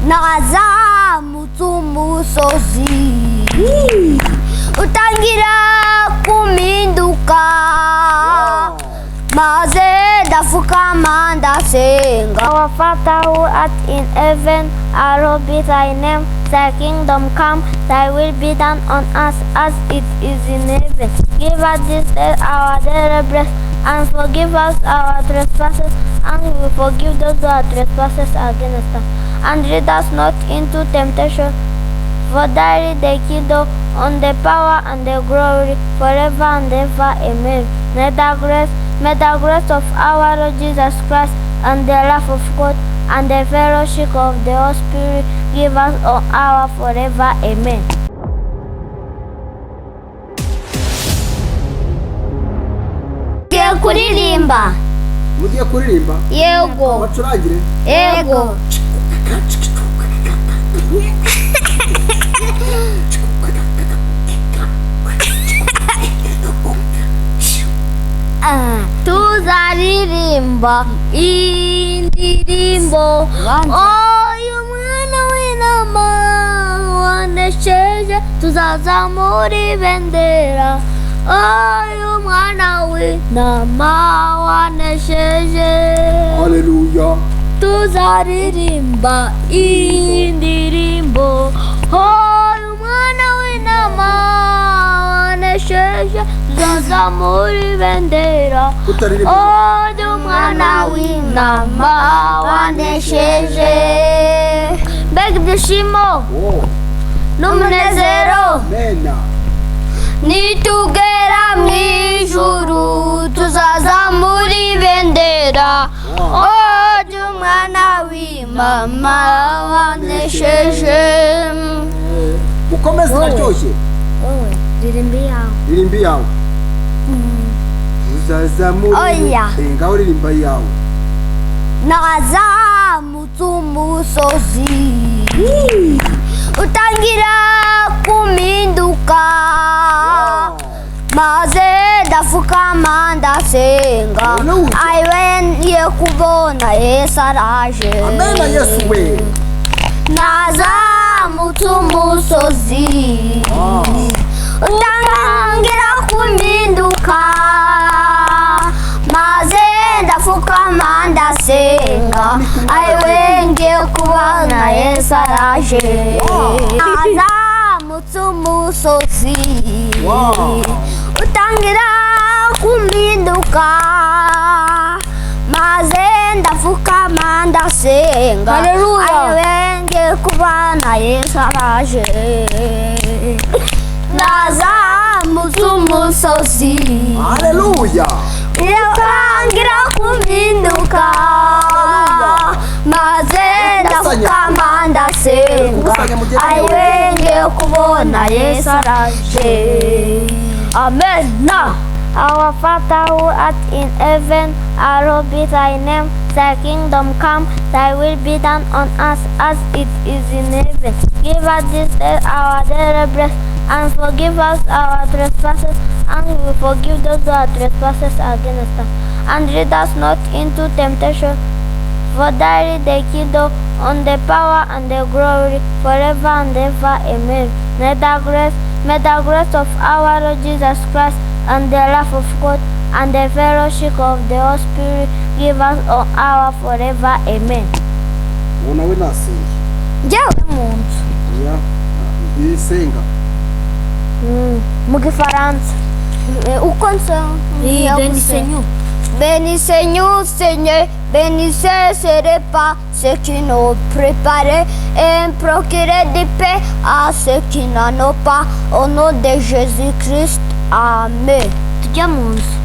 nazamutse umusozi utangira kumpinduka maze ndapfukama ndasenga. Our Father who art in heaven, hallowed be thy name. Thy kingdom come, thy will be done on us as it is in heaven. Give us this day our daily bread, and forgive us our trespasses, and we will forgive those who are trespassers against us. And lead us not into temptation, for thine is the kingdom, and the power, and the glory, forever and ever. Amen. May the grace of our Lord Jesus Christ, and the love of God, and the fellowship of the Holy Spirit give us all our forever. Amen. kuririmba mugiye kuririmba yego bacurangire yego tuzaririmba indirimbo uyu mwana w'intama wanesheje tuzazamura ibendera uyu mwana w'intama wanesheje. Haleluya. Tuzaririmba indirimbo uyu mwana w'intama wanesheje tuzazamura ibendera uyu mwana w'intama wanesheje. Mbega ibyishimo n'umunezero nitugera mu ijuru tuzazamura ibendera uyu mwana w'intama wanesheje. Ukomeze uraryoshye. Ririmbi yawe tuzazamura ngaho ririmba yawe. Nazamutse umusozi utangira kumpinduka maze ndapfukama ndasenga ayiwe ngiye kubona Yesu araje. Amen. Yesu we. Nazamutse umusozi utangira kumpinduka maze ndapfukama ndasenga ayiwe ngiye kubona Yesu araje. Nazamutse umusozi utangira kumpinduka maze ndapfukama ndasenga ayiwe ngiye kubona Yesu araje. Nazamutse umusozi Haleluya. utangira kumpinduka maze ndapfukama ndasenga ayiwe ngiye kubona Yesu araje. Amen. Our Father who art in heaven, hallowed be thy name. Thy kingdom come, thy will be done on us as it is in heaven. Give us this day our daily bread, and forgive us our trespasses, and we will forgive those who are trespassers against us. And lead us not into temptation, for thine is the kingdom, and the power, and the glory, forever and ever. Amen. May the grace of our Lord Jesus Christ, and the love of God, and the fellowship of the Holy Spirit give us all our forever. Amen. Nawe nasenga. Njyewe mu nzu Ya. Isenga. mu gifaransa uko nsenga Béni Seigneur, Seigneur, bénissez ces repas, ceux qui nous préparés et procurez de paix à ceux qui n'en ont pas. Au nom de Jésus-Christ, Amen. Tujya mu nzu.